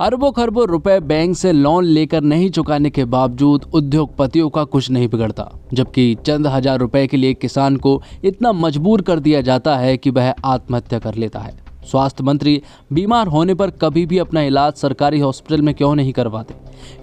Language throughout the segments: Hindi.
अरबों खरबों रुपए बैंक से लोन लेकर नहीं चुकाने के बावजूद उद्योगपतियों का कुछ नहीं बिगड़ता, जबकि चंद हजार रुपए के लिए किसान को इतना मजबूर कर दिया जाता है कि वह आत्महत्या कर लेता है। स्वास्थ्य मंत्री बीमार होने पर कभी भी अपना इलाज सरकारी हॉस्पिटल में क्यों नहीं करवाते?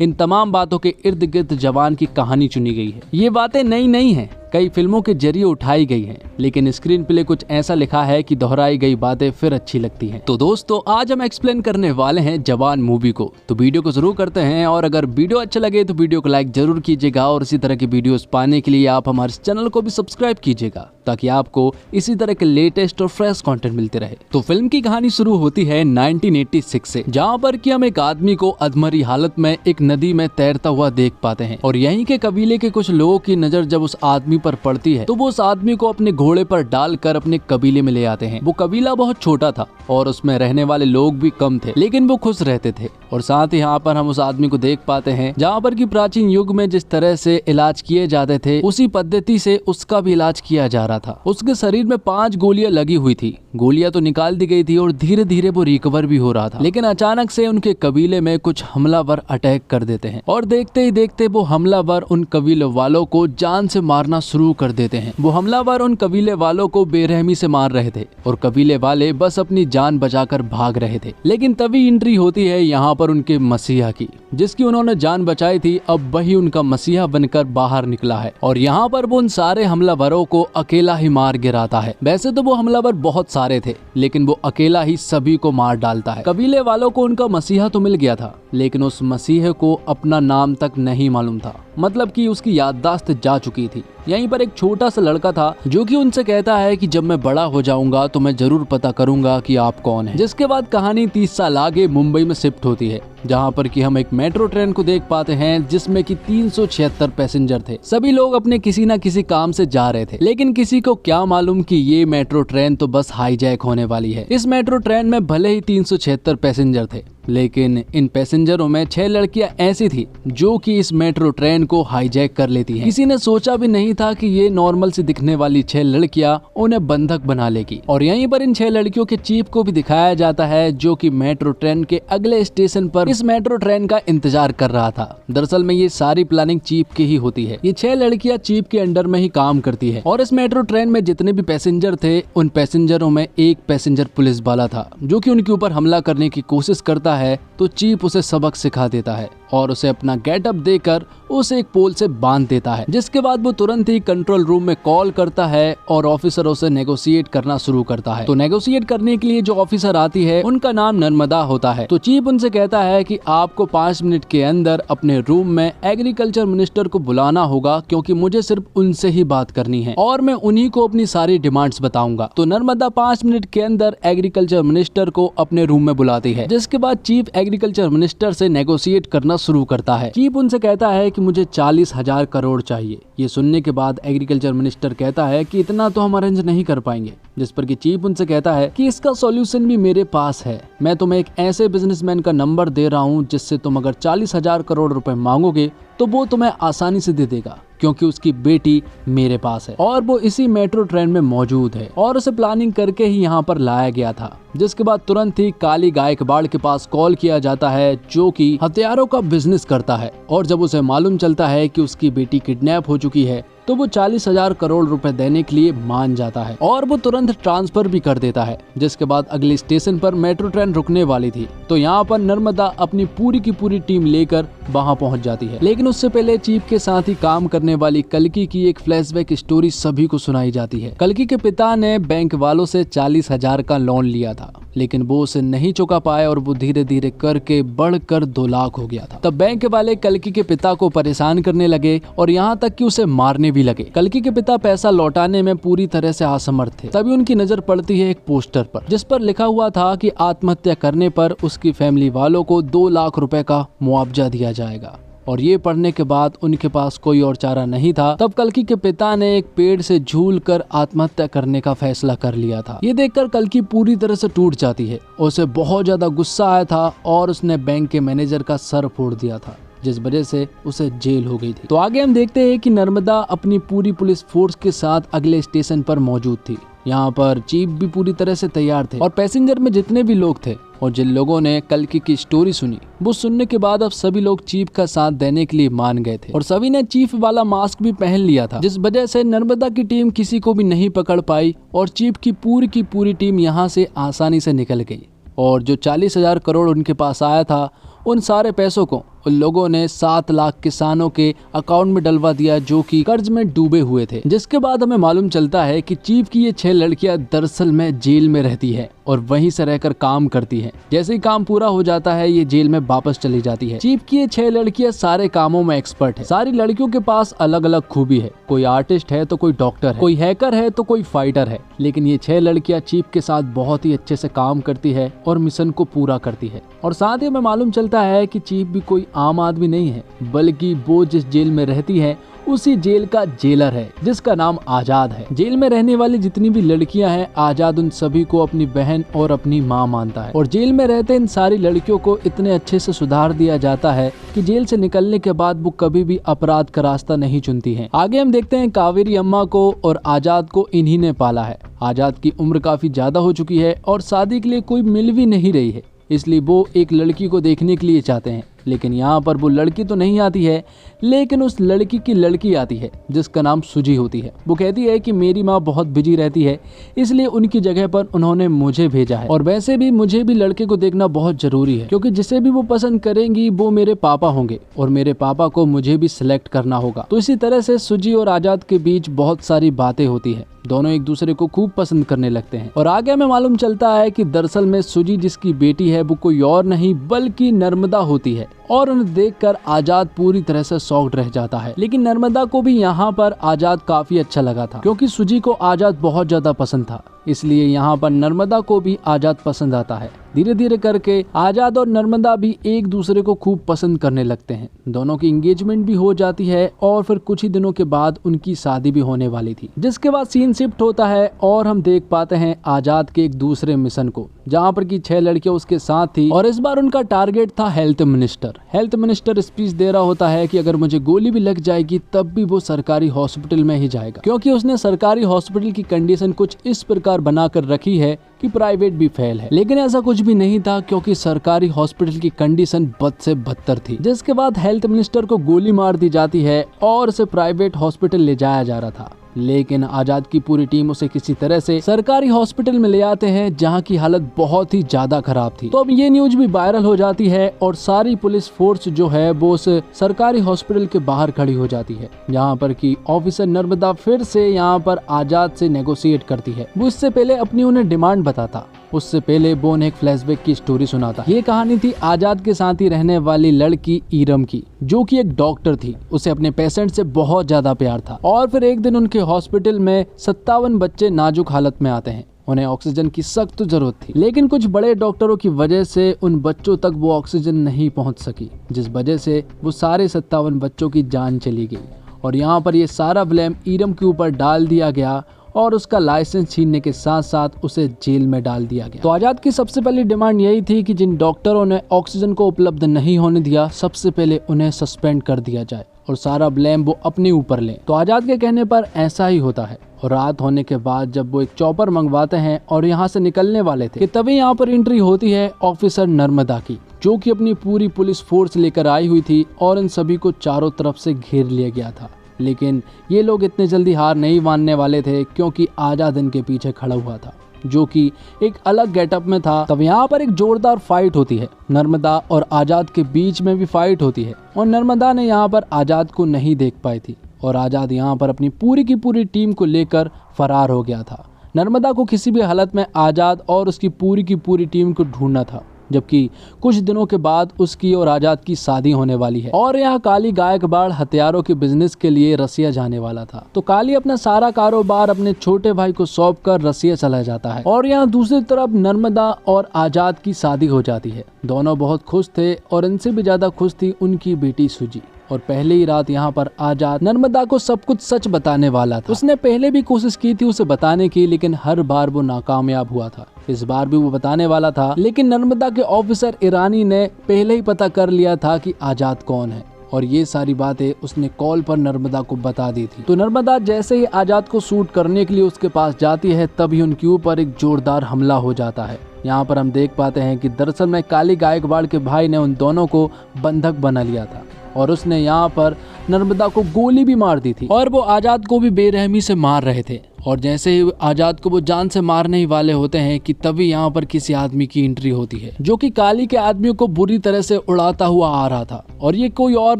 इन तमाम बातों के इर्द गिर्द जवान की कहानी चुनी गई है। ये बातें नई नहीं हैं, कई फिल्मों के जरिए उठाई गई हैं, लेकिन स्क्रीन प्ले कुछ ऐसा लिखा है कि दोहराई गई बातें फिर अच्छी लगती हैं। तो दोस्तों, आज हम एक्सप्लेन करने वाले हैं जवान मूवी को, तो वीडियो को जरूर करते हैं। और अगर वीडियो अच्छा लगे तो वीडियो को लाइक जरूर कीजिएगा और इसी तरह की वीडियोस पाने के लिए आप हमारे चैनल को भी सब्सक्राइब कीजिएगा, ताकि आपको इसी तरह के लेटेस्ट और फ्रेश कंटेंट मिलते रहे। तो फिल्म की कहानी शुरू होती है 1986 से, जहाँ पर कि हम एक आदमी को अधमरी हालत में एक नदी में तैरता हुआ देख पाते हैं। और यहीं के कबीले के कुछ लोगों की नजर जब उस आदमी पर पड़ती है तो वो उस आदमी को अपने घोड़े पर डालकर अपने कबीले में ले आते हैं। वो कबीला बहुत छोटा था और उसमें रहने वाले लोग भी कम थे, लेकिन वो खुश रहते थे। और साथ ही यहाँ पर हम उस आदमी को देख पाते हैं जहाँ पर कि प्राचीन युग में जिस तरह से इलाज किए जाते थे, उसी पद्धति से उसका भी इलाज किया जा रहा था। उसके शरीर में 5 गोलियां लगी हुई थी। गोलियां तो निकाल दी गई थी और धीरे धीरे वो रिकवर भी हो रहा था, लेकिन अचानक से उनके कबीले में कुछ हमलावर अटैक कर देते हैं और देखते ही देखते वो हमलावर उन कबीले वालों को जान से मारना शुरू कर देते हैं। वो हमलावर उन कबीले वालों को बेरहमी से मार रहे थे और कबीले वाले बस अपनी जान बचाकर भाग रहे थे। लेकिन तभी एंट्री होती है यहाँ पर उनके मसीहा की, जिसकी उन्होंने जान बचाई थी। अब वही उनका मसीहा बनकर बाहर निकला है और यहाँ पर वो उन सारे हमलावरों को अकेला ही मार गिराता है। वैसे तो वो हमलावर बहुत सारे थे, लेकिन वो अकेला ही सभी को मार डालता है। कबीले वालों को उनका मसीहा तो मिल गया था, लेकिन उस मसीहे को अपना नाम तक नहीं मालूम था, मतलब कि उसकी याददाश्त जा चुकी थी। यहीं पर एक छोटा सा लड़का था जो कि उनसे कहता है कि जब मैं बड़ा हो जाऊंगा तो मैं जरूर पता करूंगा कि आप कौन हैं। जिसके बाद कहानी 30 साल आगे मुंबई में शिफ्ट होती है, जहां पर कि हम एक मेट्रो ट्रेन को देख पाते हैं जिसमें कि 376 पैसेंजर थे। सभी लोग अपने किसी न किसी काम से जा रहे थे, लेकिन किसी को क्या मालूम कि ये मेट्रो ट्रेन तो बस हाईजैक होने वाली है। इस मेट्रो ट्रेन में भले ही 376 पैसेंजर थे, लेकिन इन पैसेंजरों में 6 लड़कियां ऐसी थी जो कि इस मेट्रो ट्रेन को हाईजैक कर लेती हैं। किसी ने सोचा भी नहीं था कि ये नॉर्मल सी दिखने वाली 6 लड़कियां उन्हें बंधक बना लेगी। और यहीं पर इन 6 लड़कियों के चीफ को भी दिखाया जाता है, जो कि मेट्रो ट्रेन के अगले स्टेशन पर इस मेट्रो ट्रेन का इंतजार कर रहा था। दरअसल में ये सारी प्लानिंग चीफ की ही होती है। ये 6 लड़कियां चीफ के अंडर में ही काम करती है और इस मेट्रो ट्रेन में जितने भी पैसेंजर थे, उन पैसेंजरों में एक पैसेंजर पुलिस वाला था, जो कि उनके ऊपर हमला करने की कोशिश करता है। तो चीफ उसे सबक सिखा देता है और उसे अपना गेटअप देकर उसे एक पोल से बांध देता है, जिसके बाद वो तुरंत ही कंट्रोल रूम में कॉल करता है और ऑफिसरों से नेगोशिएट करना शुरू करता है। तो नेगोशिएट करने के लिए जो ऑफिसर आती है उनका नाम नर्मदा होता है। तो चीफ उनसे कहता है कि आपको 5 मिनट के अंदर अपने रूम में एग्रीकल्चर मिनिस्टर को बुलाना होगा, क्योंकि मुझे सिर्फ उनसे ही बात करनी है और मैं उन्हीं को अपनी सारी डिमांड्स बताऊंगा। तो नर्मदा 5 मिनट के अंदर एग्रीकल्चर मिनिस्टर को अपने रूम में बुलाती है, जिसके बाद चीफ एग्रीकल्चर मिनिस्टर से नेगोशिएट करना शुरू करता है। चीफ उनसे कहता है कि मुझे 40,000 करोड़ चाहिए। ये सुनने के बाद एग्रीकल्चर मिनिस्टर कहता है कि इतना तो हम अरेंज नहीं कर पाएंगे, जिस पर कि चीफ उनसे कहता है कि इसका सॉल्यूशन भी मेरे पास है। मैं तुम्हें एक ऐसे बिजनेसमैन का नंबर दे रहा हूँ जिससे तुम अगर 40,000 करोड़ रुपए मांगोगे तो वो तुम्हें आसानी से दे देगा, क्योंकि उसकी बेटी मेरे पास है और वो इसी मेट्रो ट्रेन में मौजूद है और उसे प्लानिंग करके ही यहाँ पर लाया गया था। जिसके बाद तुरंत ही काली गायकवाड़ के पास कॉल किया जाता है, जो कि हथियारों का बिजनेस करता है। और जब उसे मालूम चलता है कि उसकी बेटी किडनैप हो चुकी है, तो वो 40,000 करोड़ रुपए देने के लिए मान जाता है और वो तुरंत ट्रांसफर भी कर देता है। जिसके बाद अगले स्टेशन पर मेट्रो ट्रेन रुकने वाली थी, तो यहाँ पर नर्मदा अपनी पूरी की पूरी टीम लेकर वहाँ पहुँच जाती है। लेकिन उससे पहले चीफ के साथ ही काम करने वाली कल्कि की एक फ्लैशबैक स्टोरी सभी को सुनाई जाती है। कल्कि के पिता ने बैंक वालों से 40,000 का लोन लिया था, लेकिन वो उसे नहीं चुका पाए और वो धीरे धीरे करके बढ़कर 2 लाख हो गया था। तब बैंक वाले कल्कि के पिता को परेशान करने लगे और यहाँ तक कि उसे मारने भी लगे। कल्कि के पिता पैसा लौटाने में पूरी तरह से असमर्थ थे। तभी उनकी नजर पड़ती है एक पोस्टर पर, जिस पर लिखा हुआ था कि आत्महत्या करने पर उसकी फैमिली वालों को 2 लाख रुपए का मुआवजा दिया जाएगा। और ये पढ़ने के बाद उनके पास कोई और चारा नहीं था। तब कल्कि के पिता ने एक पेड़ से झूलकर आत्महत्या करने का फैसला कर लिया था। ये देखकर कल्कि पूरी तरह से टूट जाती है। उसे बहुत ज्यादा गुस्सा आया था और उसने बैंक के मैनेजर का सर फोड़ दिया था, जिस वजह से उसे जेल हो गई थी। तो आगे हम देखते हैं कि नर्मदा अपनी पूरी पुलिस फोर्स के साथ अगले स्टेशन पर मौजूद थी। यहाँ पर चीफ भी पूरी तरह से तैयार थे और पैसेंजर में जितने भी लोग थे और जिन लोगों ने कल्कि की स्टोरी सुनी वो सुनने के बाद अब सभी लोग चीफ का साथ देने के लिए मान गए थे और सभी ने चीफ वाला मास्क भी पहन लिया था, जिस वजह से नर्मदा की टीम किसी को भी नहीं पकड़ पाई और चीफ की पूरी टीम यहाँ से आसानी से निकल गई। और जो 40,000 करोड़ उनके पास आया था उन सारे पैसों को उन लोगों ने 7 लाख किसानों के अकाउंट में डलवा दिया जो कि कर्ज में डूबे हुए थे। जिसके बाद हमें मालूम चलता है कि चीफ की ये 6 लड़कियां दरअसल में जेल में रहती है और वहीं से रहकर काम करती हैं। जैसे ही काम पूरा हो जाता है ये जेल में वापस चली जाती है। चीफ की ये 6 लड़कियां सारे कामों में एक्सपर्ट है। सारी लड़कियों के पास अलग अलग खूबी है, कोई आर्टिस्ट है तो कोई डॉक्टर है, कोई हैकर है तो कोई फाइटर है, लेकिन ये 6 लड़कियां चीफ के साथ बहुत ही अच्छे से काम करती है और मिशन को पूरा करती है। और साथ ही हमें मालूम चलता है कि चीफ भी कोई आम आदमी नहीं है, बल्कि वो जिस जेल में रहती है उसी जेल का जेलर है जिसका नाम आजाद है। जेल में रहने वाली जितनी भी लड़कियां हैं आजाद उन सभी को अपनी बहन और अपनी माँ मानता है और जेल में रहते इन सारी लड़कियों को इतने अच्छे से सुधार दिया जाता है कि जेल से निकलने के बाद वो कभी भी अपराध का रास्ता नहीं चुनती हैं। आगे हम देखते हैं कावेरी अम्मा को और आजाद को इन्हीं ने पाला है। आजाद की उम्र काफी ज्यादा हो चुकी है और शादी के लिए कोई मिल भी नहीं रही है, इसलिए वो एक लड़की को देखने के लिए चाहते हैं। लेकिन यहाँ पर वो लड़की तो नहीं आती है, लेकिन उस लड़की की लड़की आती है जिसका नाम सुजी होती है। वो कहती है कि मेरी माँ बहुत बिजी रहती है इसलिए उनकी जगह पर उन्होंने मुझे भेजा है और वैसे भी मुझे भी लड़के को देखना बहुत जरूरी है क्योंकि जिसे भी वो पसंद करेंगी वो मेरे पापा होंगे और मेरे पापा को मुझे भी सिलेक्ट करना होगा। तो इसी तरह से सुजी और आजाद के बीच बहुत सारी बातें होती है, दोनों एक दूसरे को खूब पसंद करने लगते हैं। और आगे हमें मालूम चलता है कि दरअसल में सुजी जिसकी बेटी है वो कोई और नहीं बल्कि नर्मदा होती है और उन्हें देखकर आजाद पूरी तरह से शॉक्ड रह जाता है। लेकिन नर्मदा को भी यहाँ पर आजाद काफी अच्छा लगा था क्योंकि सुजी को आजाद बहुत ज्यादा पसंद था, इसलिए यहाँ पर नर्मदा को भी आजाद पसंद आता है। धीरे धीरे करके आजाद और नर्मदा भी एक दूसरे को खूब पसंद करने लगते हैं। दोनों की एंगेजमेंट भी हो जाती है और फिर कुछ ही दिनों के बाद उनकी शादी भी होने वाली थी। जिसके बाद सीन शिफ्ट होता है और हम देख पाते हैं आजाद के एक दूसरे मिशन को जहाँ पर की 6 लड़कियां उसके साथ थी और इस बार उनका टारगेट था health minister. Health minister speech दे रहा होता है कि अगर मुझे गोली भी लग जाएगी तब भी वो सरकारी हॉस्पिटल में ही जाएगा क्योंकि उसने सरकारी हॉस्पिटल की कंडीशन कुछ इस प्रकार बनाकर रखी है कि प्राइवेट भी फेल है। लेकिन ऐसा कुछ भी नहीं था क्योंकि सरकारी हॉस्पिटल की कंडीशन बद से बदतर थी। जिसके बाद हेल्थ मिनिस्टर को गोली मार दी जाती है और उसे प्राइवेट हॉस्पिटल ले जाया जा रहा था, लेकिन आजाद की पूरी टीम उसे किसी तरह से सरकारी हॉस्पिटल में ले आते हैं जहां की हालत बहुत ही ज्यादा खराब थी। तो अब ये न्यूज भी वायरल हो जाती है और सारी पुलिस फोर्स जो है वो उस सरकारी हॉस्पिटल के बाहर खड़ी हो जाती है जहां पर की ऑफिसर नर्मदा फिर से यहां पर आजाद से नेगोशिएट करती है। वो इससे पहले अपनी उन्हें डिमांड बताता, उससे पहले वो उन्हें एक फ्लैशबैक की स्टोरी सुनाता। ये कहानी थी आजाद के साथ ही रहने वाली लड़की ईरम की जो कि एक डॉक्टर थी। उसे अपने पेशेंट से बहुत ज्यादा प्यार था और फिर एक दिन उनके हॉस्पिटल में 57 बच्चे नाजुक हालत में आते हैं। उन्हें ऑक्सीजन की सख्त जरूरत थी, लेकिन कुछ बड़े डॉक्टरों की वजह से उन बच्चों तक वो ऑक्सीजन नहीं पहुंच सकी, जिस वजह से वो सारे 57 बच्चों की जान चली गई। और यहाँ पर ये सारा ब्लेम ईरम के ऊपर डाल दिया गया और उसका लाइसेंस छीनने के साथ साथ उसे जेल में डाल दिया गया। तो आजाद की सबसे पहली डिमांड यही थी कि जिन डॉक्टरों ने ऑक्सीजन को उपलब्ध नहीं होने दिया सबसे पहले उन्हें सस्पेंड कर दिया जाए और सारा ब्लेम वो अपने ऊपर लें। तो आजाद के कहने पर ऐसा ही होता है और रात होने के बाद जब वो एक चॉपर मंगवाते हैं और यहाँ से निकलने वाले थे कि तभी यहाँ पर एंट्री होती है ऑफिसर नर्मदा की जो कि अपनी पूरी पुलिस फोर्स लेकर आई हुई थी और इन सभी को चारों तरफ से घेर लिया गया था। लेकिन ये लोग इतने जल्दी हार नहीं मानने वाले थे क्योंकि आजाद इनके पीछे खड़ा हुआ था जो कि एक अलग गेटअप में था। तब यहाँ पर एक जोरदार फाइट होती है, नर्मदा और आजाद के बीच में भी फाइट होती है और नर्मदा ने यहाँ पर आजाद को नहीं देख पाई थी और आजाद यहाँ पर अपनी पूरी की पूरी टीम को लेकर फरार हो गया था। नर्मदा को किसी भी हालत में आजाद और उसकी पूरी टीम को ढूंढना था, जबकि कुछ दिनों के बाद उसकी और आजाद की शादी होने वाली है और यहाँ काली गायकवाड़ हथियारों के बिजनेस के लिए रसिया जाने वाला था। तो काली अपना सारा कारोबार अपने छोटे भाई को सौंप कर रसिया चला जाता है और यहाँ दूसरी तरफ नर्मदा और आजाद की शादी हो जाती है। दोनों बहुत खुश थे और इनसे भी ज्यादा खुश थी उनकी बेटी सुजी। और पहले ही रात यहाँ पर आजाद नर्मदा को सब कुछ सच बताने वाला था। उसने पहले भी कोशिश की थी उसे बताने की, लेकिन हर बार वो नाकामयाब हुआ था। इस बार भी वो बताने वाला था, लेकिन नर्मदा के ऑफिसर ईरानी ने पहले ही पता कर लिया था कि आजाद कौन है और ये सारी बातें उसने कॉल पर नर्मदा को बता दी थी। तो नर्मदा जैसे ही आजाद को शूट करने के लिए उसके पास जाती है तभी उनके ऊपर एक जोरदार हमला हो जाता है। यहाँ पर हम देख पाते हैं कि दरअसल में काली गायकवाड़ के भाई ने उन दोनों को बंधक बना लिया था और उसने यहाँ पर नर्मदा को गोली भी मार दी थी और वो आजाद को भी बेरहमी से मार रहे थे। और जैसे ही आजाद को वो जान से मारने ही वाले होते हैं कि तभी यहाँ पर किसी आदमी की एंट्री होती है जो कि काली के आदमियों को बुरी तरह से उड़ाता हुआ आ रहा था। और ये कोई और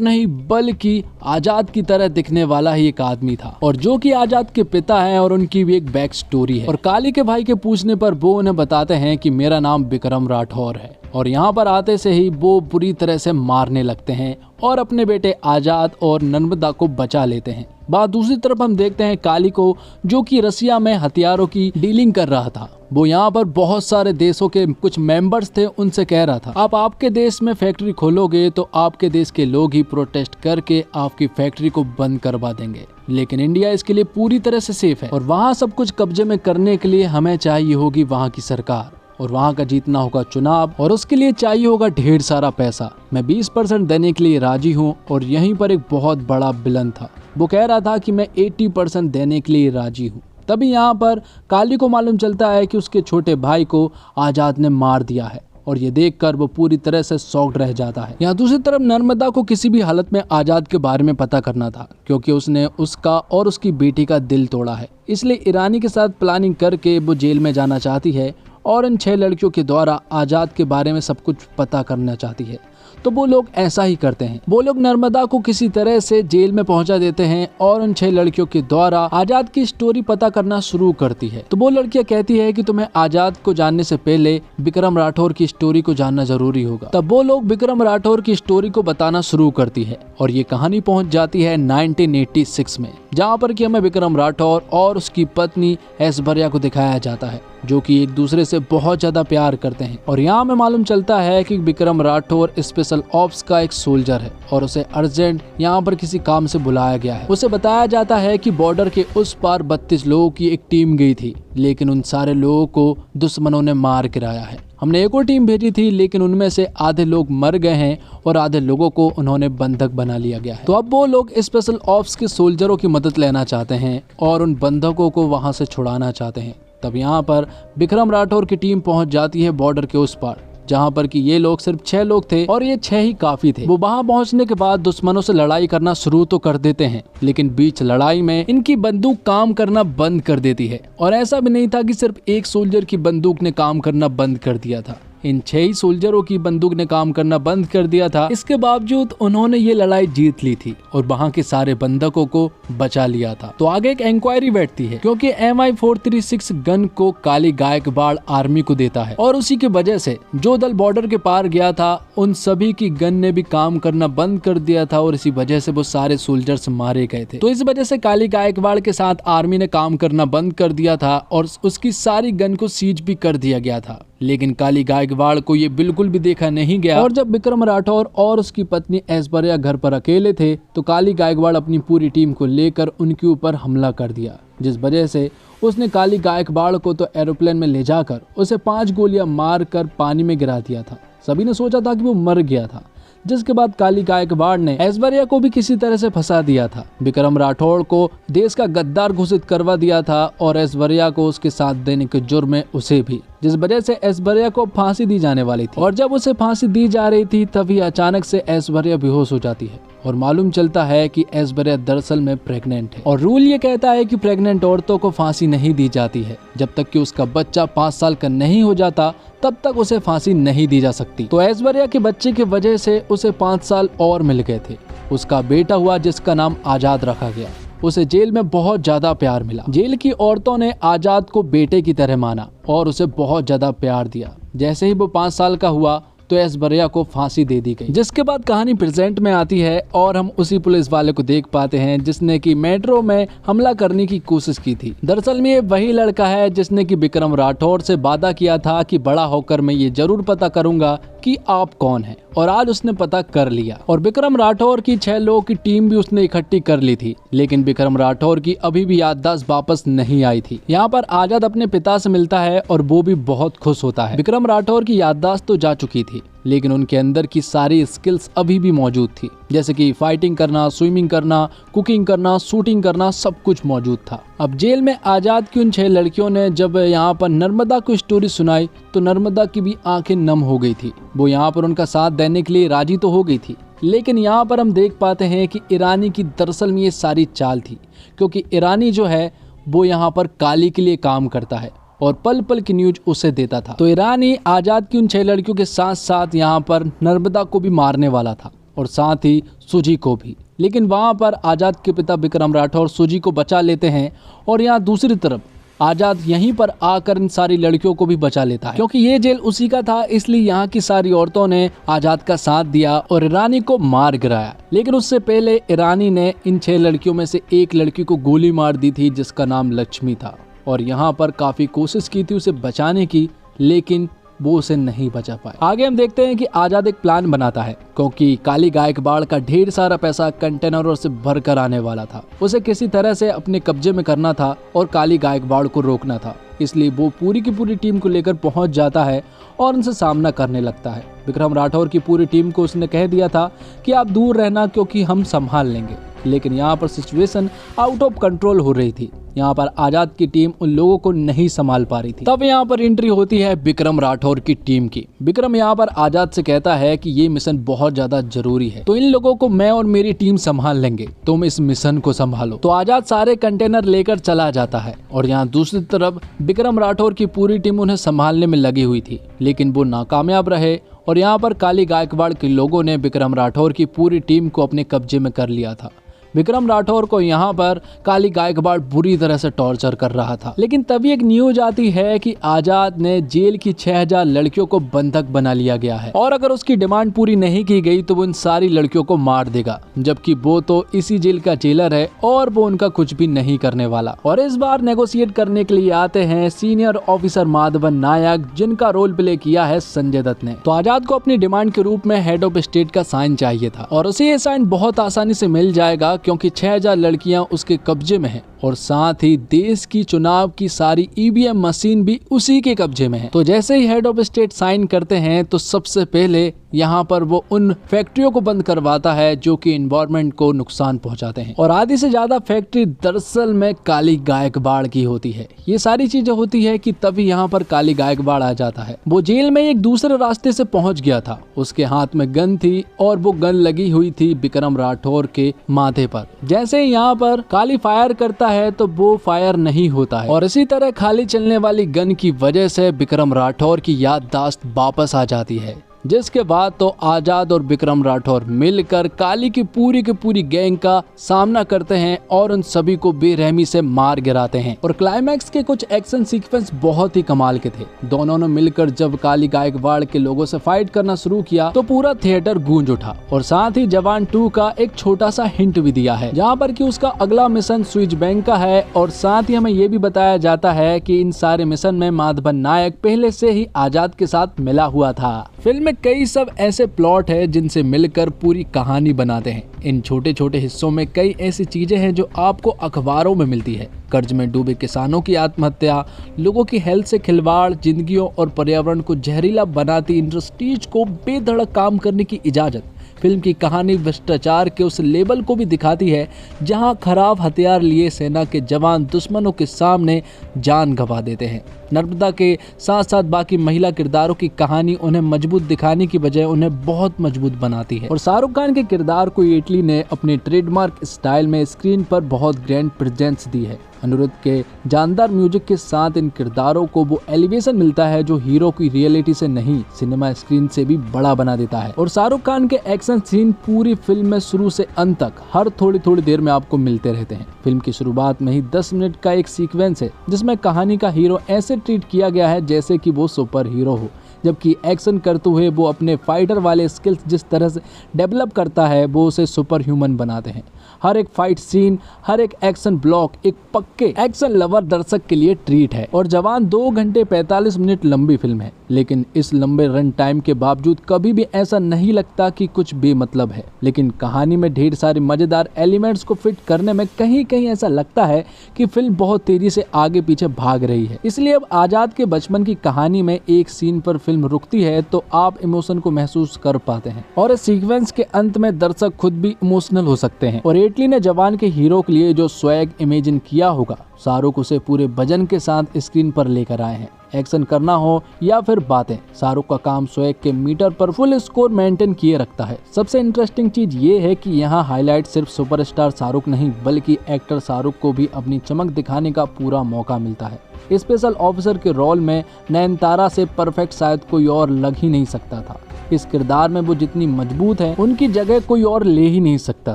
नहीं बल्कि आजाद की तरह दिखने वाला ही एक आदमी था और जो कि आजाद के पिता हैं और उनकी भी एक बैक स्टोरी है। और काली के भाई के पूछने पर वो उन्हें बताते हैं कि मेरा नाम विक्रम राठौर है। और यहाँ पर आते से ही वो बुरी तरह से मारने लगते हैं और अपने बेटे आजाद और नर्मदा को बचा लेते हैं। बात दूसरी तरफ हम देखते हैं काली को जो कि रसिया में हथियारों की डीलिंग कर रहा था। वो यहाँ पर बहुत सारे देशों के कुछ मेंबर्स थे, उनसे कह रहा था आप आपके देश में फैक्ट्री खोलोगे तो आपके देश के लोग ही प्रोटेस्ट करके आपकी फैक्ट्री को बंद करवा देंगे, लेकिन इंडिया इसके लिए पूरी तरह से सेफ है और वहाँ सब कुछ कब्जे में करने के लिए हमें चाहिए होगी वहाँ की सरकार और वहाँ का जीतना होगा चुनाव और उसके लिए चाहिए होगा ढेर सारा पैसा। मैं 20% देने के लिए राजी हूँ। और यहीं पर एक बहुत बड़ा विलन था, वो कह रहा था कि मैं 80% देने के लिए राजी हूँ। तभी यहाँ पर काली को मालूम चलता है कि उसके छोटे भाई को आजाद ने मार दिया है और ये देखकर वो पूरी तरह से शॉक्ड रह जाता है। यहाँ दूसरी तरफ नर्मदा को किसी भी हालत में आजाद के बारे में पता करना था क्योंकि उसने उसका और उसकी बेटी का दिल तोड़ा है, इसलिए ईरानी के साथ प्लानिंग करके वो जेल में जाना चाहती है और इन 6 लड़कियों के द्वारा आजाद के बारे में सब कुछ पता करना चाहती है। तो वो लोग ऐसा ही करते हैं, वो लोग नर्मदा को किसी तरह से जेल में पहुंचा देते हैं और उन 6 लड़कियों के द्वारा आजाद की स्टोरी पता करना शुरू करती है। तो वो लड़कियां कहती है कि तुम्हें आजाद को जानने से पहले विक्रम राठौर की स्टोरी को जानना जरूरी होगा। तब वो लोग विक्रम राठौर की स्टोरी को बताना शुरू करती है और ये कहानी पहुंच जाती है 1986 में, जहाँ पर कि हमें विक्रम राठौर और उसकी पत्नी ऐश्वर्या को दिखाया जाता है जो कि एक दूसरे से बहुत ज्यादा प्यार करते हैं। और यहाँ हमें मालूम चलता है कि विक्रम राठौर स्पेशल ऑप्स का एक सोल्जर है और उसे अर्जेंट यहाँ पर किसी काम से बुलाया गया है। उसे बताया जाता है कि बॉर्डर के उस पार 32 लोगों की एक टीम गई थी, लेकिन उन सारे लोगों को दुश्मनों ने मार गिराया है। हमने एक और टीम भेजी थी, लेकिन उनमें से आधे लोग मर गए हैं और आधे लोगों को उन्होंने बंधक बना लिया गया है। तो अब वो लोग स्पेशल ऑप्स के सोल्जरों की मदद लेना चाहते हैं और उन बंधकों को वहां से छुड़ाना चाहते हैं। तब यहाँ पर विक्रम राठौर की टीम पहुंच जाती है बॉर्डर के उस पार, जहाँ पर कि ये लोग सिर्फ 6 लोग थे और ये 6 ही काफी थे। वो वहां पहुंचने के बाद दुश्मनों से लड़ाई करना शुरू तो कर देते हैं, लेकिन बीच लड़ाई में इनकी बंदूक काम करना बंद कर देती है। और ऐसा भी नहीं था कि सिर्फ एक सोल्जर की बंदूक ने काम करना बंद कर दिया था, इन 6 ही सोल्जरों की बंदूक ने काम करना बंद कर दिया था। इसके बावजूद उन्होंने ये लड़ाई जीत ली थी और वहां के सारे बंधकों को बचा लिया था। तो आगे एक इंक्वायरी बैठती है क्योंकि MI436 गन को काली गायकवाड़ आर्मी को देता है और उसी की वजह से जो दल बॉर्डर के पार गया था उन सभी की गन ने भी काम करना बंद कर दिया था और इसी वजह से वो सारे सोल्जर्स मारे गए थे। तो इस वजह से काली गायकवाड़ के साथ आर्मी ने काम करना बंद कर दिया था और उसकी सारी गन को सीज भी कर दिया गया था। लेकिन काली गायकवाड़ को ये बिल्कुल भी देखा नहीं गया और जब विक्रम राठौर और उसकी पत्नी ऐश्वर्या घर पर अकेले थे तो काली गायकवाड़ अपनी पूरी टीम को लेकर उनके ऊपर हमला कर दिया, जिस वजह से उसने काली गायकवाड़ को तो एरोप्लेन में ले जाकर उसे 5 गोलियां मार कर पानी में गिरा दिया था। सभी ने सोचा था कि वो मर गया था, जिसके बाद काली गायकवाड़ ने ऐश्वर्या को भी किसी तरह से फंसा दिया था। विक्रम राठौड़ को देश का गद्दार घोषित करवा दिया था और ऐश्वर्या को उसके साथ देने के जुर्म में उसे भी, जिस वजह से ऐश्वर्या को फांसी दी जाने वाली थी। और जब उसे फांसी दी जा रही थी तभी अचानक से ऐश्वर्या बेहोश हो जाती है और मालूम चलता है कि ऐश्वर्या दरअसल में प्रेग्नेंट है और रूल ये कहता है कि प्रेग्नेंट औरतों को फांसी नहीं दी जाती है जब तक कि उसका बच्चा 5 साल का नहीं हो जाता, तब तक उसे फांसी नहीं दी जा सकती। तो ऐश्वर्या के बच्चे की वजह से उसे 5 साल और मिल गए थे। उसका बेटा हुआ जिसका नाम आजाद रखा गया। उसे जेल में बहुत ज्यादा प्यार मिला। जेल की औरतों ने आजाद को बेटे की तरह माना और उसे बहुत ज्यादा प्यार दिया। जैसे ही वो 5 साल का हुआ तो ऐश्वर्या को फांसी दे दी गई, जिसके बाद कहानी प्रेजेंट में आती है और हम उसी पुलिस वाले को देख पाते हैं जिसने कि मेट्रो में हमला करने की कोशिश की थी। दरअसल में ये वही लड़का है जिसने कि विक्रम राठौर से वादा किया था कि बड़ा होकर मैं ये जरूर पता करूंगा कि आप कौन हैं, और आज उसने पता कर लिया। और विक्रम राठौर की 6 लोगों की टीम भी उसने इकट्ठी कर ली थी, लेकिन विक्रम राठौर की अभी भी याददाश्त वापस नहीं आई थी। यहाँ पर आजाद अपने पिता से मिलता है और वो भी बहुत खुश होता है। विक्रम राठौर की याददाश्त तो जा चुकी थी, थी, लेकिन उनके अंदर की सारी स्किल्स अभी भी मौजूद थी, जैसे कि फाइटिंग करना, स्विमिंग करना, कुकिंग करना, शूटिंग करना, सब कुछ मौजूद था। अब जेल में आजाद की उन 6 लड़कियों ने जब यहाँ पर नर्मदा को स्टोरी सुनाई तो नर्मदा की भी आंखें नम हो गई थी। वो यहाँ पर उनका साथ देने के लिए राजी तो हो गई थी, लेकिन यहाँ पर हम देख पाते हैं कि ईरानी की दरअसल में ये सारी चाल थी, क्योंकि ईरानी जो है वो यहाँ पर काली के लिए काम करता है और पल पल की न्यूज उसे देता था। तो ईरानी आजाद की उन 6 लड़कियों के साथ साथ यहाँ पर नर्मदा को भी मारने वाला था और साथ ही सुजी को भी, लेकिन वहाँ पर आजाद के पिता विक्रम राठौर सुजी को बचा लेते हैं और यहाँ दूसरी तरफ आजाद यहीं पर आकर इन सारी लड़कियों को भी बचा लेता है। क्योंकि ये जेल उसी का था, इसलिए यहाँ की सारी औरतों ने आजाद का साथ दिया और ईरानी को मार गिराया। लेकिन उससे पहले ईरानी ने इन 6 लड़कियों में से एक लड़की को गोली मार दी थी, जिसका नाम लक्ष्मी था, और यहाँ पर काफी कोशिश की थी उसे बचाने की, लेकिन वो उसे नहीं बचा पाए। आगे हम देखते हैं कि आजाद एक प्लान बनाता है, क्योंकि काली गायकवाड़ का ढेर सारा पैसा कंटेनरों से भर कर आने वाला था। उसे किसी तरह से अपने कब्जे में करना था और काली गायकवाड़ को रोकना था, इसलिए वो पूरी की पूरी टीम को लेकर पहुंच जाता है और उनसे सामना करने लगता है। विक्रम राठौर की पूरी टीम को उसने कह दिया था कि आप दूर रहना, क्योंकि हम संभाल लेंगे, लेकिन यहाँ पर सिचुएशन आउट ऑफ कंट्रोल हो रही थी। यहाँ पर आजाद की टीम उन लोगों को नहीं संभाल पा रही थी। तब यहाँ पर एंट्री होती है विक्रम राठौर की टीम की। विक्रम यहाँ पर आजाद से कहता है कि ये मिशन बहुत ज्यादा जरूरी है, तो इन लोगों को मैं और मेरी टीम संभाल लेंगे, तुम इस मिशन को संभालो। तो आजाद सारे कंटेनर लेकर चला जाता है और यहाँ दूसरी तरफ विक्रम राठौर की पूरी टीम उन्हें संभालने में लगी हुई थी, लेकिन वो नाकामयाब रहे और यहाँ पर काली गायकवाड़ के लोगों ने विक्रम राठौर की पूरी टीम को अपने कब्जे में कर लिया था। विक्रम राठौर को यहाँ पर काली गायकवाड़ बुरी तरह से टॉर्चर कर रहा था, लेकिन तभी एक न्यूज आती है कि आजाद ने जेल की 6000 लड़कियों को बंधक बना लिया गया है और अगर उसकी डिमांड पूरी नहीं की गई तो वो इन सारी लड़कियों को मार देगा, जबकि वो तो इसी जेल का जेलर है और वो उनका कुछ भी नहीं करने वाला। और इस बार नेगोशिएट करने के लिए आते हैं सीनियर ऑफिसर माधवन नायक, जिनका रोल प्ले किया है संजय दत्त ने। तो आजाद को अपनी डिमांड के रूप में हेड ऑफ स्टेट का साइन चाहिए था और उसे ये साइन बहुत आसानी से मिल जाएगा, क्योंकि 6000 लड़कियां उसके कब्जे में हैं और साथ ही देश की चुनाव की सारी ईवीएम मशीन भी उसी के कब्जे में है। तो जैसे ही हेड ऑफ स्टेट साइन करते हैं तो सबसे पहले यहाँ पर वो उन फैक्ट्रियों को बंद करवाता है जो कि एनवायरनमेंट को नुकसान पहुंचाते हैं, और आधी से ज्यादा फैक्ट्री दरअसल में काली गायकवाड़ की होती है। ये सारी चीजें होती है कि तभी यहाँ पर काली गायकवाड़ आ जाता है। वो जेल में एक दूसरे रास्ते से पहुंच गया था, उसके हाथ में गन थी और वो गन लगी हुई थी विक्रम राठौर के माथे पर। जैसे यहाँ पर काली फायर करता है तो वो फायर नहीं होता है और इसी तरह खाली चलने वाली गन की वजह से विक्रम राठौर की याददाश्त वापस आ जाती है, जिसके बाद तो आजाद और विक्रम राठौर मिलकर काली की पूरी गैंग का सामना करते हैं और उन सभी को बेरहमी से मार गिराते हैं। और क्लाइमैक्स के कुछ एक्शन सीक्वेंस बहुत ही कमाल के थे। दोनों ने मिलकर जब काली गायकवाड़ के लोगों से फाइट करना शुरू किया तो पूरा थिएटर गूंज उठा और साथ ही जवान 2 का एक छोटा सा हिंट भी दिया है, जहाँ पर कि उसका अगला मिशन स्विच बैंक का है। और साथ ही हमें ये भी बताया जाता है कि इन सारे मिशन में माधवन नायक पहले से ही आजाद के साथ मिला हुआ था। फिल्म में कई सब ऐसे प्लॉट है जिनसे मिलकर पूरी कहानी बनाते हैं। इन छोटे छोटे हिस्सों में कई ऐसी चीजें हैं जो आपको अखबारों में मिलती है। कर्ज में डूबे किसानों की आत्महत्या, लोगों की हेल्थ से खिलवाड़, जिंदगियों और पर्यावरण को जहरीला बनाती इंडस्ट्रीज को बेधड़क काम करने की इजाजत। फिल्म की कहानी भ्रष्टाचार के उस लेवल को भी दिखाती है जहां खराब हथियार लिए सेना के जवान दुश्मनों के सामने जान गंवा देते हैं। नर्मदा के साथ साथ बाकी महिला किरदारों की कहानी उन्हें मजबूत दिखाने की बजाय उन्हें बहुत मजबूत बनाती है। और शाहरुख खान के किरदार को एटली ने अपने ट्रेडमार्क स्टाइल में स्क्रीन पर बहुत ग्रैंड प्रेजेंस दी है। अनिरुद्ध के जानदार म्यूजिक के साथ इन किरदारों को वो एलिवेशन मिलता है जो हीरो की रियलिटी से नहीं, सिनेमा स्क्रीन से भी बड़ा बना देता है। और शाहरुख खान के एक्शन सीन पूरी फिल्म में शुरू से अंत तक हर थोड़ी देर में आपको मिलते रहते हैं। फिल्म की शुरुआत में ही 10 मिनट का एक सीक्वेंस है जिसमें कहानी का हीरो ऐसे ट्रीट किया गया है जैसे कि वो सुपर हीरो हो, जबकि एक्शन करते हुए वो अपने फाइटर वाले स्किल्स जिस तरह से डेवलप करता है वो उसे सुपर ह्यूमन बनाते हैं। हर एक फाइट सीन, हर एक एक्शन ब्लॉक एक पक्के एक्शन लवर दर्शक के लिए ट्रीट है। और जवान 2 घंटे 45 मिनट लंबी फिल्म है, लेकिन इस लंबे रन टाइम के बावजूद कभी भी ऐसा नहीं लगता कि कुछ बेमतलब है। लेकिन कहानी में ढेर सारे मजेदार एलिमेंट्स को फिट करने में कहीं कहीं ऐसा लगता है कि फिल्म बहुत तेजी से आगे पीछे भाग रही है। इसलिए अब आजाद के बचपन की कहानी में एक सीन पर फिल्म रुकती है तो आप इमोशन को महसूस कर पाते हैं, और इस सीक्वेंस के अंत में दर्शक खुद भी इमोशनल हो सकते हैं। और एटली ने जवान के हीरो के लिए जो स्वैग इमेजिन किया होगा, शाहरुख उसे पूरे वजन के साथ स्क्रीन पर लेकर आए हैं। एक्शन करना हो या फिर बातें, शाहरुख का काम स्वैग के मीटर पर फुल स्कोर मेंटेन किए रखता है। सबसे इंटरेस्टिंग चीज ये है कि यहाँ हाईलाइट सिर्फ सुपरस्टार शाहरुख नहीं, बल्कि एक्टर शाहरुख को भी अपनी चमक दिखाने का पूरा मौका मिलता है। स्पेशल ऑफिसर के रोल में नयनतारा से परफेक्ट शायद कोई और लग ही नहीं सकता था। इस किरदार में वो जितनी मजबूत है, उनकी जगह कोई और ले ही नहीं सकता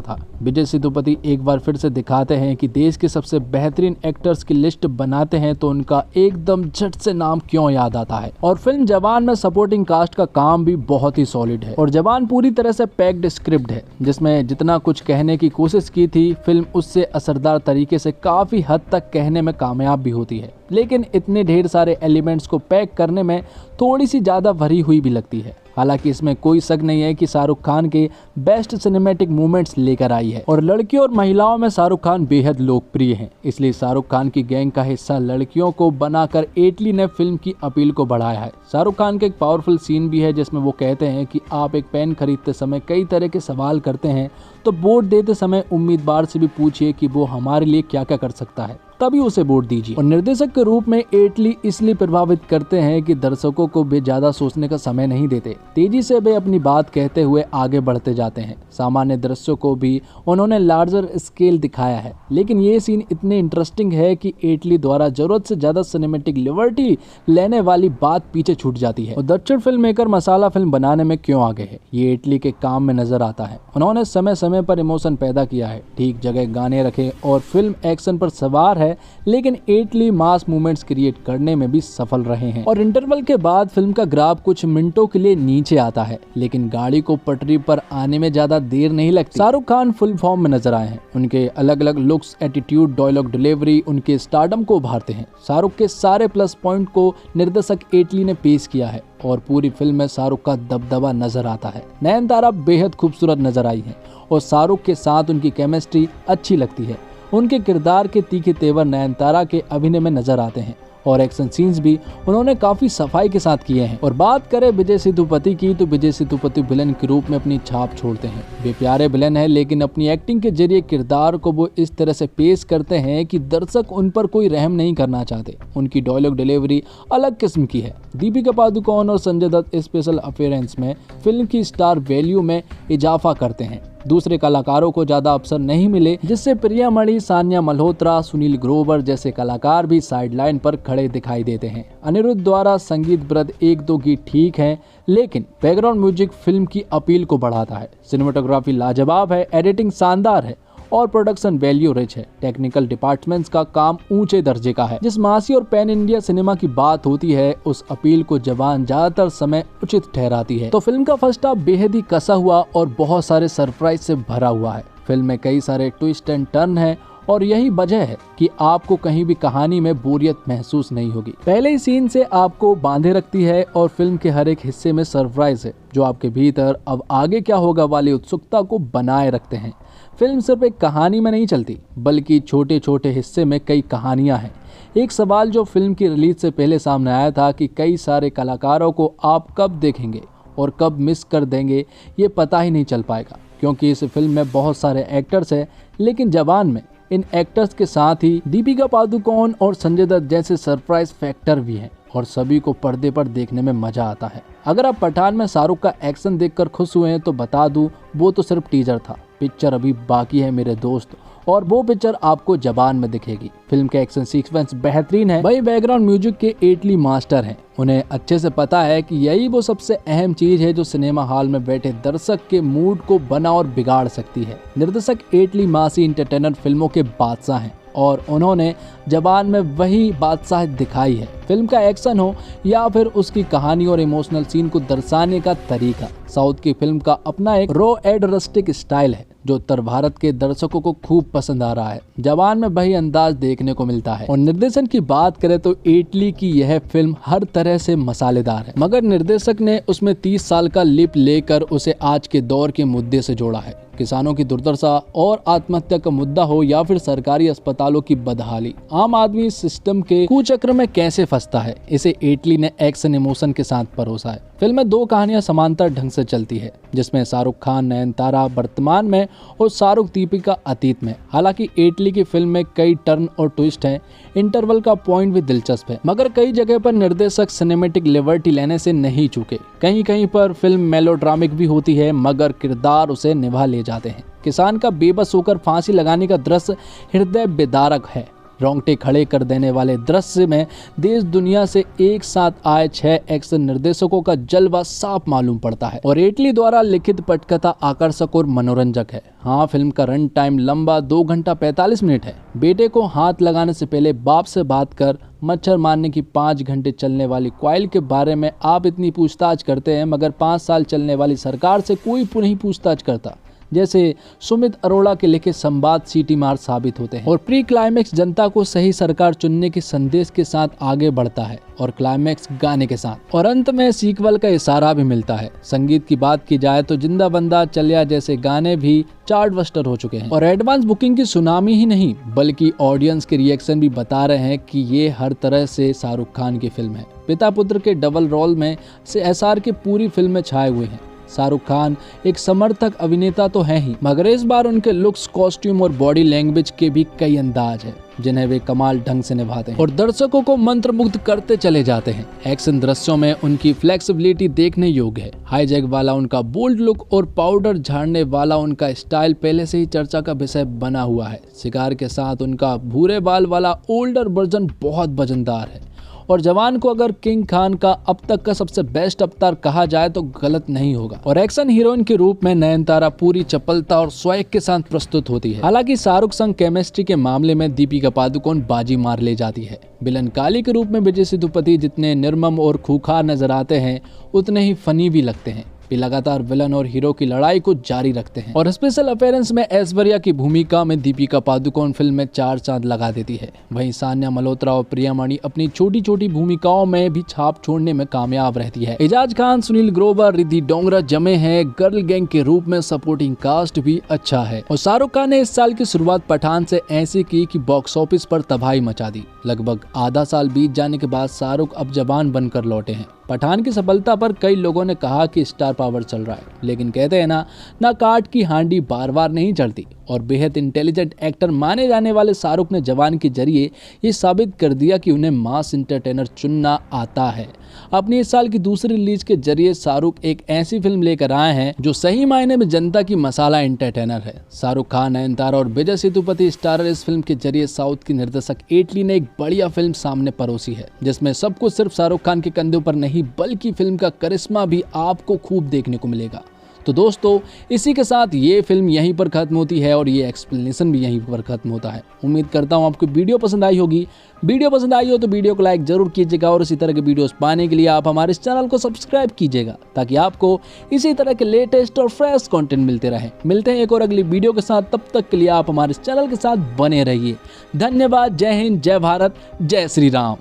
था। विजय सेतुपति एक बार फिर से दिखाते हैं कि देश के सबसे बेहतरीन एक्टर्स की लिस्ट बनाते हैं तो उनका एकदम झट से नाम क्यों याद आता है। और फिल्म जवान में सपोर्टिंग कास्ट का काम भी बहुत ही सॉलिड है। और जवान पूरी तरह से पैक्ड स्क्रिप्ट है, जिसमें जितना कुछ कहने की कोशिश की थी, फिल्म उससे असरदार तरीके से काफी हद तक कहने में कामयाब भी होती है। लेकिन इतने ढेर सारे एलिमेंट्स को पैक करने में थोड़ी सी ज्यादा भरी हुई भी लगती है। हालांकि इसमें कोई शक नहीं है कि शाहरुख खान के बेस्ट सिनेमैटिक मूवमेंट्स लेकर आई है। और लड़कियों और महिलाओं में शाहरुख खान बेहद लोकप्रिय हैं, इसलिए शाहरुख खान की गैंग का हिस्सा लड़कियों को बनाकर एटली ने फिल्म की अपील को बढ़ाया है। शाहरुख खान का एक पावरफुल सीन भी है जिसमें वो कहते हैं कि आप एक पेन खरीदते समय कई तरह के सवाल करते हैं, तो वोट देते समय उम्मीदवार से भी पूछिए कि वो हमारे लिए क्या क्या कर सकता है, तभी उसे वोट दीजिए। और निर्देशक के रूप में एटली इसलिए प्रभावित करते हैं कि दर्शकों को वे ज्यादा सोचने का समय नहीं देते, तेजी से वे अपनी बात कहते हुए आगे बढ़ते जाते हैं। सामान्य दृश्यों को भी उन्होंने लार्जर स्केल दिखाया है, लेकिन ये सीन इतने इंटरेस्टिंग है कि एटली द्वारा जरूरत से ज्यादा सिनेमैटिक लिबर्टी लेने वाली बात पीछे छूट जाती है। और दक्षिण फिल्म मेकर मसाला फिल्म बनाने में क्यों आगे है, ये एटली के काम में नजर आता है। उन्होंने समय समय पर इमोशन पैदा किया है, ठीक जगह गाने रखे, और फिल्म एक्शन पर सवार है, लेकिन एटली मास मूवमेंट्स क्रिएट करने में भी सफल रहे हैं। और इंटरवल के बाद फिल्म का ग्राफ कुछ मिनटों के लिए नीचे आता है, लेकिन गाड़ी को पटरी पर आने में ज्यादा देर नहीं लगती। शाहरुख खान फुल फॉर्म में नजर आए हैं। उनके अलग अलग लुक्स, एटीट्यूड, डायलॉग डिलीवरी उनके स्टारडम को उभारते हैं। शाहरुख के सारे प्लस पॉइंट को निर्देशक एटली ने पेश किया है, और पूरी फिल्म में शाहरुख का दबदबा नजर आता है। नयनतारा बेहद खूबसूरत नजर आई है, और शाहरुख के साथ उनकी केमिस्ट्री अच्छी लगती है। उनके किरदार के तीखे तेवर नयनतारा के अभिनय में नजर आते हैं, और एक्शन सीन्स भी उन्होंने काफी सफाई के साथ किए हैं। और बात करें विजय सेतुपति की, तो विजय सेतुपति विलन के रूप में अपनी छाप छोड़ते हैं। वे प्यारे विलन है, लेकिन अपनी एक्टिंग के जरिए किरदार को वो इस तरह से पेश करते हैं कि दर्शक उन पर कोई रहम नहीं करना चाहते। उनकी डायलॉग डिलीवरी अलग किस्म की है। दीपिका पादुकोण और संजय दत्त स्पेशल अपीयरेंस में फिल्म की स्टार वैल्यू में इजाफा करते हैं। दूसरे कलाकारों को ज्यादा अवसर नहीं मिले, जिससे प्रिया मणि, सान्या मल्होत्रा, सुनील ग्रोवर जैसे कलाकार भी साइडलाइन पर खड़े दिखाई देते हैं। अनिरुद्ध द्वारा संगीत ब्रद 1-2 गीत ठीक है, लेकिन बैकग्राउंड म्यूजिक फिल्म की अपील को बढ़ाता है। सिनेमेटोग्राफी लाजवाब है, एडिटिंग शानदार है, और प्रोडक्शन वैल्यू रिच है। टेक्निकल डिपार्टमेंट्स का काम ऊंचे दर्जे का है। जिस मासी और पैन इंडिया सिनेमा की बात होती है, उस अपील को जवान ज्यादातर समय उचित ठहराती है। तो फिल्म का फर्स्ट हाफ बेहद ही कसा हुआ और बहुत सारे सरप्राइज से भरा हुआ है। फिल्म में कई सारे ट्विस्ट एंड टर्न है, और यही वजह है कि आपको कहीं भी कहानी में बोरियत महसूस नहीं होगी। पहले ही सीन से आपको बांधे रखती है, और फिल्म के हर एक हिस्से में सरप्राइज है, जो आपके भीतर अब आगे क्या होगा वाली उत्सुकता को बनाए रखते हैं। फिल्म सिर्फ एक कहानी में नहीं चलती, बल्कि छोटे छोटे हिस्से में कई कहानियां हैं। एक सवाल जो फिल्म की रिलीज से पहले सामने आया था कि कई सारे कलाकारों को आप कब देखेंगे और कब मिस कर देंगे, ये पता ही नहीं चल पाएगा, क्योंकि इस फिल्म में बहुत सारे एक्टर्स हैं। लेकिन जवान में इन एक्टर्स के साथ ही दीपिका पादुकोण और संजय दत्त जैसे सरप्राइज फैक्टर भी हैं, और सभी को पर्दे पर देखने में मजा आता है। अगर आप पठान में शाहरुख का एक्शन देखकर खुश हुए हैं, तो बता दूं, वो तो सिर्फ टीजर था। पिक्चर अभी बाकी है मेरे दोस्त, और वो पिक्चर आपको जवान में दिखेगी। फिल्म के एक्शन सीक्वेंस बेहतरीन है। वही बैकग्राउंड म्यूजिक के एटली मास्टर हैं। उन्हें अच्छे से पता है कि यही वो सबसे अहम चीज है जो सिनेमा हॉल में बैठे दर्शक के मूड को बना और बिगाड़ सकती है। निर्देशक एटली मासी एंटरटेनर फिल्मों के बादशाह हैं। और उन्होंने जवान में वही बादशाह दिखाई है। फिल्म का एक्शन हो या फिर उसकी कहानी और इमोशनल सीन को दर्शाने का तरीका, साउथ की फिल्म का अपना एक रॉ एंड रस्टिक स्टाइल है जो उत्तर भारत के दर्शकों को खूब पसंद आ रहा है। जवान में वही अंदाज देखने को मिलता है। और निर्देशन की बात करें तो एटली की यह फिल्म हर तरह से मसालेदार है, मगर निर्देशक ने उसमें 30 साल का लिप लेकर उसे आज के दौर के मुद्दे से जोड़ा है। किसानों की दुर्दशा और आत्महत्या का मुद्दा हो या फिर सरकारी अस्पतालों की बदहाली, आम आदमी सिस्टम के कुचक्र में कैसे फंसता है, इसे एटली ने एक्शन इमोशन के साथ परोसा है। फिल्म में 2 कहानियां समांतर ढंग से चलती है, जिसमें शाहरुख खान नयनतारा वर्तमान में और शाहरुख दीपिका अतीत में। हालांकि एटली की फिल्म में कई टर्न और ट्विस्ट हैं, इंटरवल का पॉइंट भी दिलचस्प है, मगर कई जगह पर निर्देशक सिनेमैटिक लिबर्टी लेने से नहीं चूके। कहीं कहीं पर फिल्म मेलोड्रामिक भी होती है, मगर किरदार उसे निभा ले जाते हैं। किसान का बेबस होकर फांसी लगाने का दृश्य हृदय विदारक है। रोंगटे खड़े कर देने वाले दृश्य में देश दुनिया से एक साथ आए 6 एक्शन निर्देशकों का जलवा साफ मालूम पड़ता है। और एटली द्वारा लिखित पटकथा आकर्षक और मनोरंजक है। हाँ, फिल्म का रन टाइम लंबा 2 घंटा 45 मिनट है। बेटे को हाथ लगाने से पहले बाप से बात कर मच्छर मारने की 5 घंटे चलने वाली कॉइल के बारे में आप इतनी पूछताछ करते हैं, मगर 5 साल चलने वाली सरकार से कोई नहीं पूछताछ करता। जैसे सुमित अरोड़ा के लिखे संवाद सीटी मार साबित होते हैं। और प्री क्लाइमेक्स जनता को सही सरकार चुनने के संदेश के साथ आगे बढ़ता है और क्लाइमेक्स गाने के साथ, और अंत में सीक्वल का इशारा भी मिलता है। संगीत की बात की जाए तो जिंदा बंदा चलिया जैसे गाने भी चार्ट बस्टर हो चुके हैं। और एडवांस बुकिंग की सुनामी ही नहीं, बल्कि ऑडियंस के रिएक्शन भी बता रहे हैं कि ये हर तरह से शाहरुख खान की फिल्म है। पिता पुत्र के डबल रोल में से एसआर के पूरी फिल्म में छाए हुए हैं। शाहरुख खान एक समर्थक अभिनेता तो हैं ही, मगर इस बार उनके लुक्स, कॉस्ट्यूम और बॉडी लैंग्वेज के भी कई अंदाज हैं जिन्हें वे कमाल ढंग से निभाते हैं और दर्शकों को मंत्रमुग्ध करते चले जाते हैं। एक्शन दृश्यों में उनकी फ्लेक्सिबिलिटी देखने योग्य है। हाईजैक वाला उनका बोल्ड लुक और पाउडर झाड़ने वाला उनका स्टाइल पहले से ही चर्चा का विषय बना हुआ है। शिकार के साथ उनका भूरे बाल वाला ओल्डर वर्जन बहुत वजनदार है। और जवान को अगर किंग खान का अब तक का सबसे बेस्ट अवतार कहा जाए तो गलत नहीं होगा। और एक्शन हीरोइन के रूप में नयनतारा पूरी चपलता और स्वैग के साथ प्रस्तुत होती है। हालांकि शाहरुख संग केमिस्ट्री के मामले में दीपिका पादुकोण बाजी मार ले जाती है। विलन काली के रूप में विजय सेतुपति जितने निर्मम और खूंखार नजर आते हैं, उतने ही फनी भी लगते हैं। भी लगातार विलन और हीरो की लड़ाई को जारी रखते हैं। और स्पेशल अपीयरेंस में ऐश्वर्या की भूमिका में दीपिका पादुकोण फिल्म में 4 चांद लगा देती है। वहीं सान्या मल्होत्रा और प्रियामणि अपनी छोटी छोटी भूमिकाओं में भी छाप छोड़ने में कामयाब रहती है। एजाज खान, सुनील ग्रोवर, रिद्धि डोंगरा जमे हैं। गर्ल गैंग के रूप में सपोर्टिंग कास्ट भी अच्छा है। और शाहरुख खान ने इस साल की शुरुआत पठान से ऐसी की कि बॉक्स ऑफिस पर तबाही मचा दी। लगभग आधा साल बीत जाने के बाद शाहरुख अब जवान बनकर लौटे हैं। पठान की सफलता पर कई लोगों ने कहा कि स्टार पावर चल रहा है, लेकिन कहते हैं ना काट की हांडी बार बार नहीं चढ़ती। और बेहद इंटेलिजेंट एक्टर माने जाने वाले शाहरुख ने जवान के जरिए ये साबित कर दिया कि उन्हें मास एंटरटेनर चुनना आता है। अपनी इस साल की दूसरी रिलीज के जरिए शाहरुख एक ऐसी फिल्म लेकर आए हैं जो सही मायने में जनता की मसाला एंटरटेनर है। शाहरुख खान, नयनतारा और विजय सेतुपति स्टारर इस फिल्म के जरिए साउथ की निर्देशक एटली ने एक बढ़िया फिल्म सामने परोसी है, जिसमें सब कुछ सिर्फ शाहरुख खान के कंधों पर नहीं, बल्कि फिल्म का करिश्मा भी आपको खूब देखने को मिलेगा। तो दोस्तों, इसी के साथ ये फिल्म यहीं पर खत्म होती है और ये एक्सप्लेनेशन भी यहीं पर खत्म होता है। उम्मीद करता हूँ आपको वीडियो पसंद आई होगी। वीडियो पसंद आई हो तो वीडियो को लाइक जरूर कीजिएगा और इसी तरह के वीडियोस पाने के लिए आप हमारे इस चैनल को सब्सक्राइब कीजिएगा, ताकि आपको इसी तरह के लेटेस्ट और फ्रेश कंटेंट मिलते रहे। मिलते हैं एक और अगली वीडियो के साथ, तब तक के लिए आप हमारे इस चैनल के साथ बने रहिए। धन्यवाद। जय हिंद, जय भारत, जय श्री राम।